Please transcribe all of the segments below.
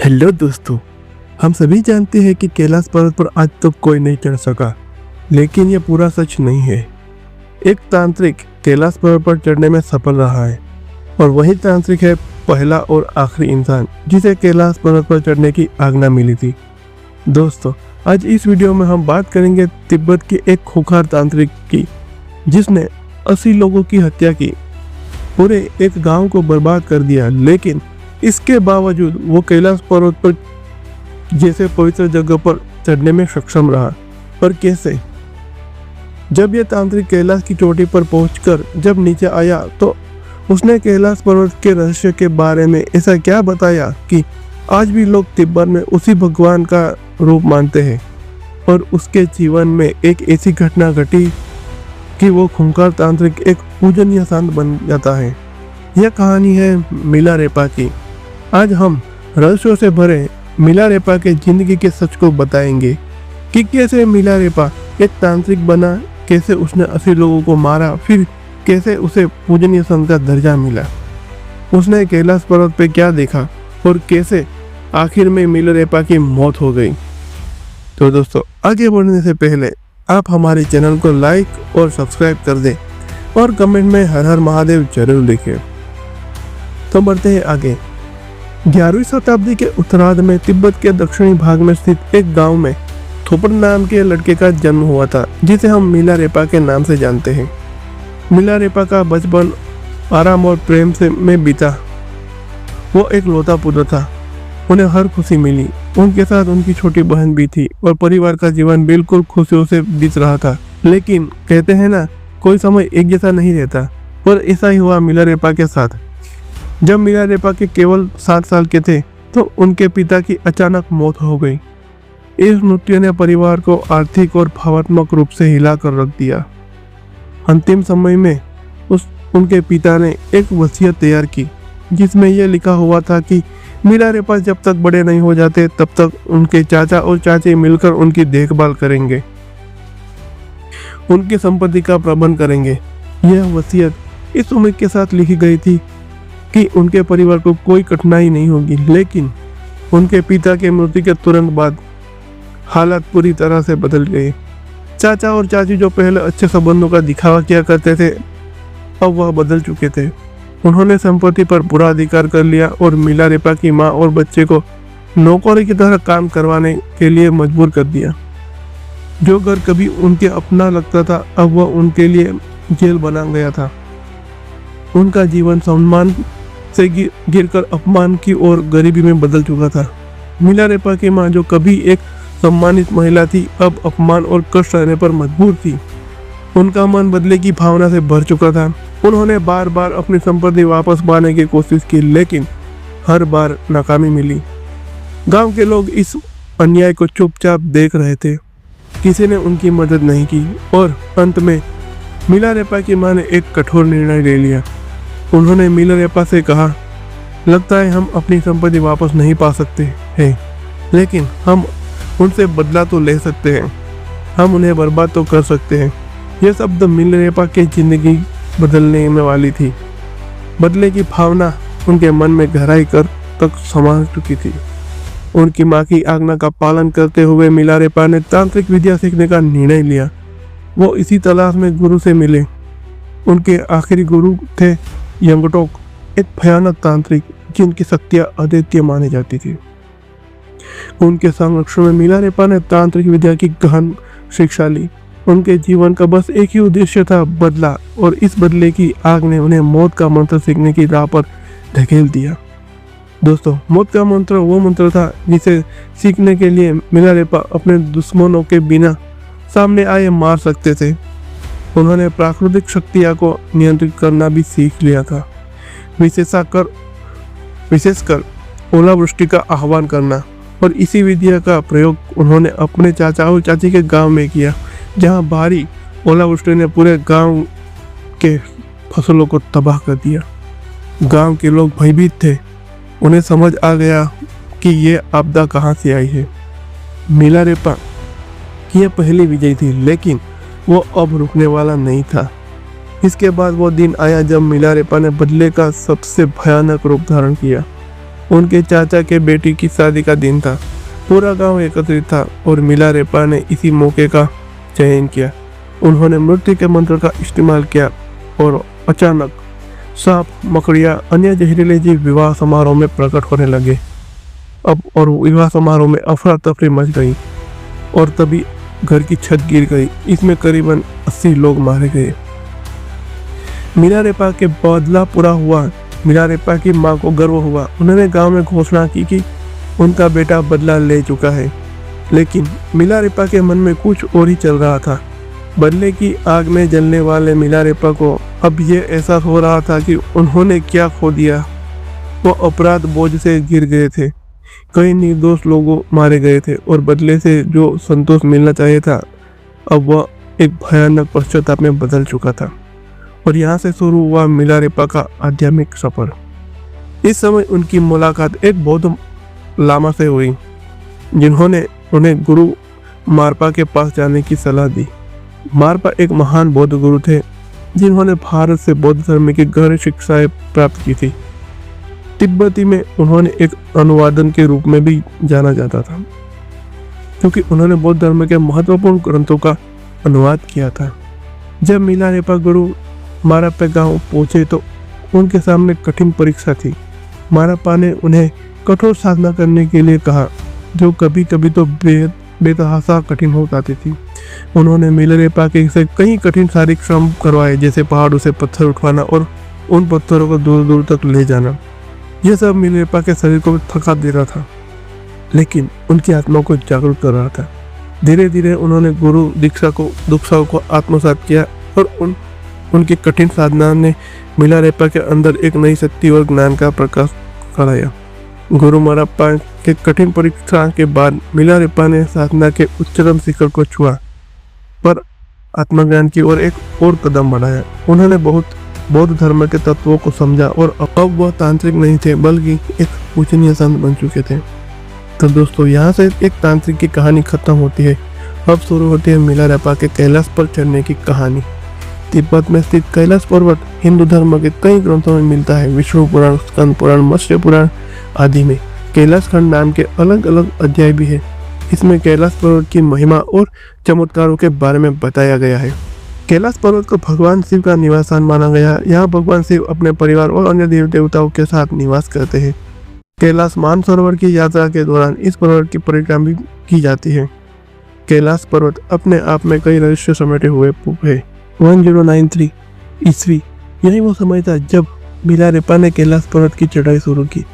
Hello दोस्तों, हम सभी जानते हैं कि कैलाश पर्वत पर आज तक कोई नहीं चढ़ सका, लेकिन यह पूरा सच नहीं है। एक तांत्रिक कैलाश पर्वत पर चढ़ने में सफल रहा है और वही तांत्रिक है पहला और आखिरी इंसान जिसे कैलाश पर्वत पर चढ़ने की आज्ञा मिली थी। दोस्तों, आज इस वीडियो में हम बात करेंगे तिब्बत के एक खूंखार तांत्रिक की, जिसने 80 लोगों की हत्या की, पूरे एक गांव को बर्बाद कर दिया, लेकिन इसके बावजूद वो कैलाश पर्वत पर जैसे पवित्र जगह पर चढ़ने में सक्षम रहा। पर कैसे? जब यह तांत्रिक कैलाश की चोटी पर पहुंचकर जब नीचे आया तो उसने कैलाश पर्वत के रहस्य के बारे में ऐसा क्या बताया कि आज भी लोग तिब्बत में उसी भगवान का रूप मानते हैं। और उसके जीवन में एक ऐसी घटना घटी कि वो खूंखार तांत्रिक एक पूजनीय संत बन जाता है। यह कहानी है मिलारेपा की। आज हम रहस्यों से भरे मिलारेपा के जिंदगी के सच को बताएंगे कि कैसे मिलारेपा एक तांत्रिक बना, कैसे उसने 80 लोगों को मारा, फिर कैसे उसे पूजनीय संत का दर्जा मिला, उसने कैलाश पर्वत पे क्या देखा और कैसे आखिर में मिलारेपा की मौत हो गई। तो दोस्तों, आगे बढ़ने से पहले आप हमारे चैनल को लाइक और सब्सक्राइब कर दें और कमेंट में हर हर महादेव जरूर लिखें। तो बढ़ते हैं आगे। 11वीं शताब्दी के उत्तरार्ध में तिब्बत के दक्षिणी भाग में स्थित एक गांव में थोपड़ नाम के लड़के का जन्म हुआ था, जिसे हम मिलारेपा के नाम से जानते हैं। मिलारेपा का बचपन आराम और प्रेम से में बीता। वो एक लौता पुत्र था, उन्हें हर खुशी मिली। उनके साथ उनकी छोटी बहन भी थी और परिवार का जीवन बिल्कुल खुशियों से बीत रहा था। लेकिन कहते हैं ना, कोई समय एक जैसा नहीं रहता, पर ऐसा ही हुआ मिलारेपा के साथ। जब मिलारेपा के केवल 7 साल के थे तो उनके पिता की अचानक मौत हो गई। इस मृत्यु ने परिवार को आर्थिक और भावनात्मक रूप से हिला कर रख दिया। अंतिम समय में उनके पिता ने एक वसीयत तैयार की, जिसमें यह लिखा हुआ था कि मिलारेपा जब तक बड़े नहीं हो जाते तब तक उनके चाचा और चाची मिलकर उनकी देखभाल करेंगे, उनकी संपत्ति का प्रबंध करेंगे। यह वसीयत इस उम्मीद के साथ लिखी गई थी कि उनके परिवार को कोई कठिनाई नहीं होगी। लेकिन उनके पिता के मृत्यु के तुरंत बाद हालात पूरी तरह से बदल गए। चाचा और चाची जो पहले अच्छे संबंधों का दिखावा किया करते थे, अब वह बदल चुके थे। उन्होंने संपत्ति पर पूरा अधिकार कर लिया और मिलारेपा की माँ और बच्चे को नौकरी की तरह काम करवाने के लिए मजबूर कर दिया। जो घर कभी उनके अपना लगता था, अब वह उनके लिए जेल बना गया था। उनका जीवन सम्मान से गिरकर अपमान की और गरीबी में बदल चुका था। मिलारेपा की माँ, जो कभी एक सम्मानित महिला थी, अब अपमान और कष्ट सहने पर मजबूर थी। उनका मन बदले की भावना से भर चुका था। उन्होंने बार बार अपनी संपत्ति वापस पाने की कोशिश की, लेकिन हर बार नाकामी मिली। गांव के लोग इस अन्याय को चुपचाप देख रहे थे, किसी ने उनकी मदद नहीं की और अंत में मिलारेपा की माँ ने एक कठोर निर्णय ले लिया। उन्होंने मिलारेपा से कहा, लगता है हम अपनी संपत्ति वापस नहीं पा सकते हैं, लेकिन हम उनसे बदला तो ले सकते हैं, हम उन्हें बर्बाद तो कर सकते हैं। यह शब्द मिलारेपा की जिंदगी बदलने में वाली थी। बदले की भावना उनके मन में गहराई कर तक समा चुकी थी। उनकी माँ की आज्ञा का पालन करते हुए मिलारेपा ने तांत्रिक विद्या सीखने का निर्णय लिया। वो इसी तलाश में गुरु से मिले। उनके आखिरी गुरु थे यंगटोक, एक भयानक तांत्रिक जिनकी शक्तियां अद्वितीय मानी जाती थी। उनके संरक्षण में मिलारेपा ने तांत्रिक विद्या की गहन शिक्षा ली। उनके जीवन का बस एक ही उद्देश्य था, बदला, और इस बदले की आग ने उन्हें मौत का मंत्र सीखने की राह पर ढकेल दिया। दोस्तों, मौत का मंत्र वो मंत्र था जिसे सीखने के लिए मिलारेपा अपने दुश्मनों के बिना सामने आए मार सकते थे। उन्होंने प्राकृतिक शक्तियों को नियंत्रित करना भी सीख लिया था, विशेषकर ओलावृष्टि का आह्वान करना। और इसी विद्या का प्रयोग उन्होंने अपने चाचा और चाची के गांव में किया, जहां भारी ओलावृष्टि ने पूरे गांव के फसलों को तबाह कर दिया। गांव के लोग भयभीत थे। उन्हें समझ आ गया कि ये आपदा कहां से आई है। मिलारेपा की यह पहली विजय थी, लेकिन वो अब रुकने वाला नहीं था। इसके बाद वो दिन आया जब मिलारेपा ने बदले का सबसे भयानक रूप धारण किया। उनके चाचा के बेटी की शादी का दिन था। पूरा गांव एकत्रित था और मिलारेपा ने इसी मौके का चयन किया। उन्होंने मृत्यु के मंत्र का इस्तेमाल किया और अचानक सांप, मकड़ियाँ, अन्य जहरीले जीव विवाह समारोह में प्रकट होने लगे। और विवाह समारोह में अफरा तफरी मच गई और तभी घर की छत गिर गई। इसमें करीबन 80 लोग मारे गए। मिलारेपा के बदला पूरा हुआ। मिलारेपा की मां को गर्व हुआ। उन्होंने गांव में घोषणा की कि उनका बेटा बदला ले चुका है। लेकिन मिलारेपा के मन में कुछ और ही चल रहा था। बदले की आग में जलने वाले मिलारेपा को अब ये एहसास हो रहा था कि उन्होंने क्या खो दिया। वो अपराध बोझ से गिर गए थे। कई निर्दोष लोगों मारे गए थे और बदले से जो संतोष मिलना चाहिए था अब वह एक भयानक पश्चाताप में बदल चुका था। और यहाँ से शुरू हुआ मिलारेपा का आध्यात्मिक सफर। इस समय उनकी मुलाकात एक बौद्ध लामा से हुई, जिन्होंने उन्हें गुरु मारपा के पास जाने की सलाह दी। मारपा एक महान बौद्ध गुरु थे जिन्होंने भारत से बौद्ध धर्म की गहरी शिक्षाएं प्राप्त की थी। तिब्बती में उन्होंने एक अनुवादन के रूप में भी जाना जाता था, क्योंकि उन्होंने बौद्ध धर्म के महत्वपूर्ण ग्रंथों का अनुवाद किया था। जब मिलारेपा गुरु मारप्पा गांव पहुंचे तो उनके सामने कठिन परीक्षा थी। मारप्पा ने उन्हें कठोर साधना करने के लिए कहा, जो कभी कभी तो बेतहासा कठिन हो जाती थी। उन्होंने मिलारेपा के से कई कठिन शारीरिक श्रम करवाए, जैसे पहाड़ों से पत्थर उठवाना और उन पत्थरों को दूर दूर तक ले जाना। यह सब मिलारेपा के शरीर को थका दे रहा था, लेकिन उनकी आत्मा को जागरूक कर रहा था। धीरे धीरे उन्होंने गुरु दीक्षा को आत्मसात किया और उनकी कठिन साधना ने मिलारेपा के अंदर एक नई शक्ति और ज्ञान का प्रकाश कराया। गुरु मारप्पा के कठिन परीक्षा के बाद मिलारेपा ने साधना के उच्चतम शिखर को छुआ, पर आत्मज्ञान की ओर एक और कदम बढ़ाया। उन्होंने बौद्ध धर्म के तत्वों को समझा और अब वह तांत्रिक नहीं थे, बल्कि एक पूजनीय संत बन चुके थे। तो दोस्तों, यहाँ से एक तांत्रिक की कहानी खत्म होती है। अब शुरू होती है मिलारेपा के कैलाश पर चढ़ने की कहानी। तिब्बत में स्थित कैलाश पर्वत हिंदू धर्म के कई ग्रंथों में मिलता है। विष्णु पुराण, स्कंद पुराण, मत्स्य पुराण आदि में कैलाश खंड नाम के अलग अलग अध्याय भी है। इसमें कैलाश पर्वत की महिमा और चमत्कारों के बारे में बताया गया है। कैलाश पर्वत को भगवान शिव का निवास स्थान माना गया है। यहाँ भगवान शिव अपने परिवार और अन्य देव देवताओं के साथ निवास करते हैं। कैलाश मानसरोवर की यात्रा के दौरान इस पर्वत की परिक्रमा भी की जाती है। कैलाश पर्वत अपने आप में कई रहस्य समेटे हुए है। 1093 ईस्वी यही वो समय था जब मिलारेपा ने कैलाश पर्वत की चढ़ाई शुरू की।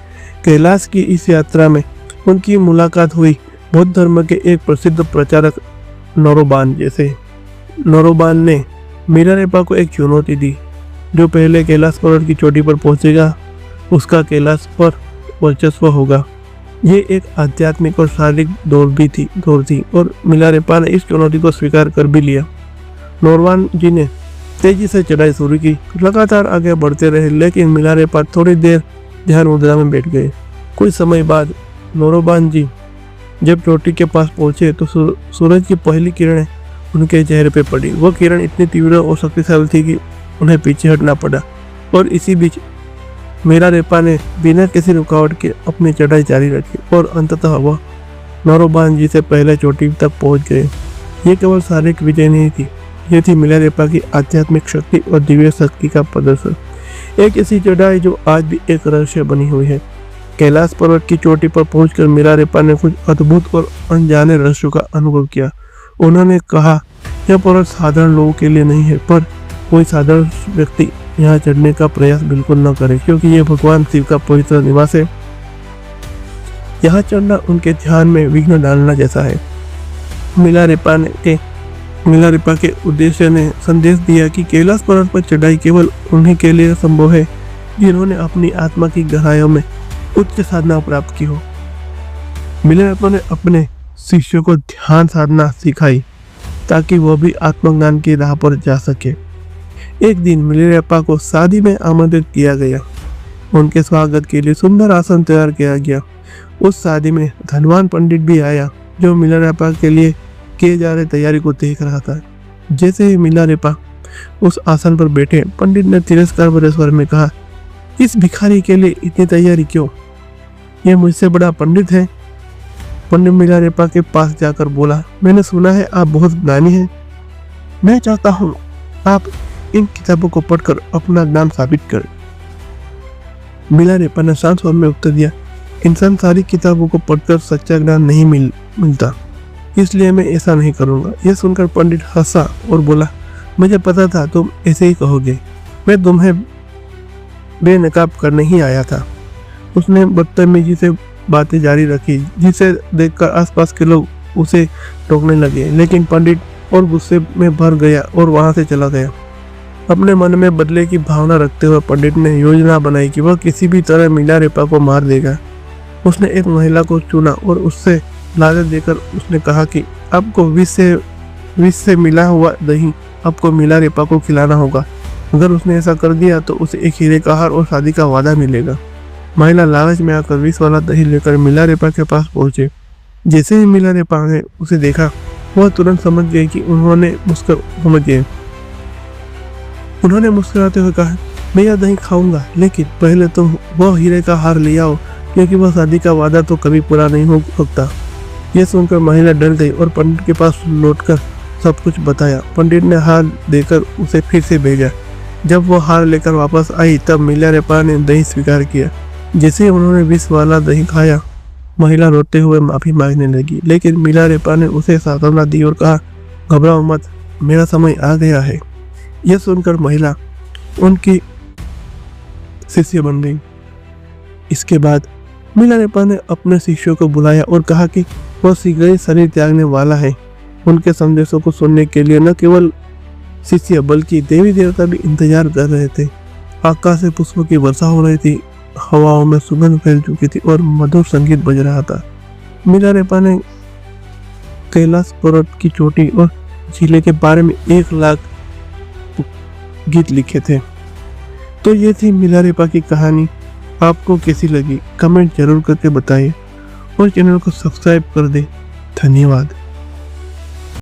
कैलाश की इस यात्रा में उनकी मुलाकात हुई बौद्ध धर्म के एक प्रसिद्ध प्रचारक नोरोबान जैसे। नोरोबान ने मिलारेपा को एक चुनौती दी, जो पहले कैलाश पर्वत की चोटी पर पहुंचेगा उसका कैलाश पर वर्चस्व होगा। ये एक आध्यात्मिक और शारीरिक दौड़ थी और मिलारेपा ने इस चुनौती को स्वीकार कर भी लिया। नोरोबान जी ने तेजी से चढ़ाई शुरू की, लगातार आगे बढ़ते रहे, लेकिन मिलारेपा थोड़ी देर ध्यान मुद्रा में बैठ गए। कुछ समय बाद नोरोबान जी जब चोटी के पास पहुंचे तो सूरज की पहली किरणें उनके चेहरे पे पड़ी। वह किरण इतनी तीव्र और शक्तिशाली थी कि उन्हें पीछे हटना पड़ा, और इसी बीच मिलारेपा ने बिना किसी रुकावट के अपनी चढ़ाई जारी रखी और अंततः वह नोरोबान जी से पहले चोटी तक पहुंच गए। ये केवल शारीरिक विजय नहीं थी, ये थी मिलारेपा की आध्यात्मिक शक्ति और दिव्य शक्ति का प्रदर्शन। एक ऐसी चढ़ाई जो आज भी एक रहस्य बनी हुई है। कैलाश पर्वत की चोटी पर पहुंचकर मिलारेपा ने कुछ अद्भुत और अनजाने रहस्यों का अनुभव किया। उन्होंने कहा, यह पर्वत साधारण लोगों के लिए नहीं है, पर कोई साधारण व्यक्ति यहाँ चढ़ने का प्रयास बिल्कुल न करे, क्योंकि यह भगवान शिव का पवित्र निवास है। यहाँ चढ़ना उनके ध्यान में विघ्न डालना जैसा है। मिलारेपा के उद्देश्य ने संदेश दिया कि कैलाश पर्वत पर चढ़ाई केवल उन्हीं के लिए संभव है जिन्होंने अपनी आत्मा की गहराइयों में उच्च साधना प्राप्त की हो। मिलारेपा ने अपने शिष्यों को ध्यान साधना सिखाई ताकि वह भी आत्मज्ञान की राह पर जा सके। एक दिन मिलारेपा को शादी में आमंत्रित किया गया। उनके स्वागत के लिए सुंदर आसन तैयार किया गया। उस शादी में धनवान पंडित भी आया, जो मिलारेपा के लिए किए जा रहे तैयारी को देख रहा था। जैसे ही मिलारेपा उस आसन पर बैठे, पंडित ने तिरस्कार भरे स्वर में कहा, इस भिखारी के लिए इतनी तैयारी क्यों? ये मुझसे बड़ा पंडित है। पंडित मिलारेपा के पास जाकर बोला, मैंने सुना है आप बहुत ज्ञानी हैं। मैं चाहता हूँ आप इन किताबों को पढ़कर अपना ज्ञान साबित करें। मिलारेपा ने शांत स्वर में उत्तर दिया, इंसान सारी किताबों को पढ़कर सच्चा ज्ञान नहीं मिलता, इसलिए मैं ऐसा नहीं करूँगा। यह सुनकर पंडित हंसा और बोला, मुझे पता था तुम ऐसे ही कहोगे, मैं तुम्हें बेनकाब करने ही आया था। उसने बदतमीजी से बातें जारी रखी, जिसे देखकर आसपास के लोग उसे टोकने लगे, लेकिन पंडित और गुस्से में भर गया और वहां से चला गया। अपने मन में बदले की भावना रखते हुए पंडित ने योजना बनाई कि वह किसी भी तरह मिलारेपा को मार देगा। उसने एक महिला को चुना और उससे लालच देकर उसने कहा कि आपको विष से मिला हुआ दही आपको मिलारेपा को खिलाना होगा। अगर उसने ऐसा कर दिया तो उसे एक हीरे का हार और शादी का वादा मिलेगा। महिला लालच में आकर विष वाला दही लेकर मिलारेपा के पास पहुंचे। जैसे ही मिलारेपा ने उसे देखा, वह तुरंत समझ गई कि उन्होंने मुस्कुराते हुए कहा, मैं यह दही खाऊंगा, लेकिन पहले तुम वह हीरे का हार ले आओ, क्योंकि वह शादी का वादा तो कभी पूरा नहीं हो सकता। यह सुनकर महिला डर गई और पंडित के पास लौटकर सब कुछ बताया। पंडित ने हार देकर उसे फिर से भेजा। जब वो हार लेकर वापस आई तब मिलारेपा ने दही स्वीकार किया। जैसे ही उन्होंने विष वाला दही खाया, महिला रोते हुए माफी मांगने लगी, लेकिन मिलारेपा ने उसे सांत्वना दी और कहा, घबराओ मत, मेरा समय आ गया है। यह सुनकर महिला उनकी शिष्य बन गई। इसके बाद मिलारेपा ने अपने शिष्यों को बुलाया और कहा कि वह शीघ्र ही शरीर त्यागने वाला है। उनके संदेशों को सुनने के लिए न केवल शिष्य बल्कि देवी देवता भी इंतजार कर रहे थे। आकाश से पुष्पों की वर्षा हो रही थी, हवाओं में सुगंध फैल चुकी थी और मधुर संगीत बज रहा था। मिलारेपा ने कैलाश पर्वत की चोटी और झीले के बारे में 1 लाख गीत लिखे थे। तो ये थी मिलारेपा की कहानी। आपको कैसी लगी कमेंट जरूर करके बताइए और चैनल को सब्सक्राइब कर दे। धन्यवाद।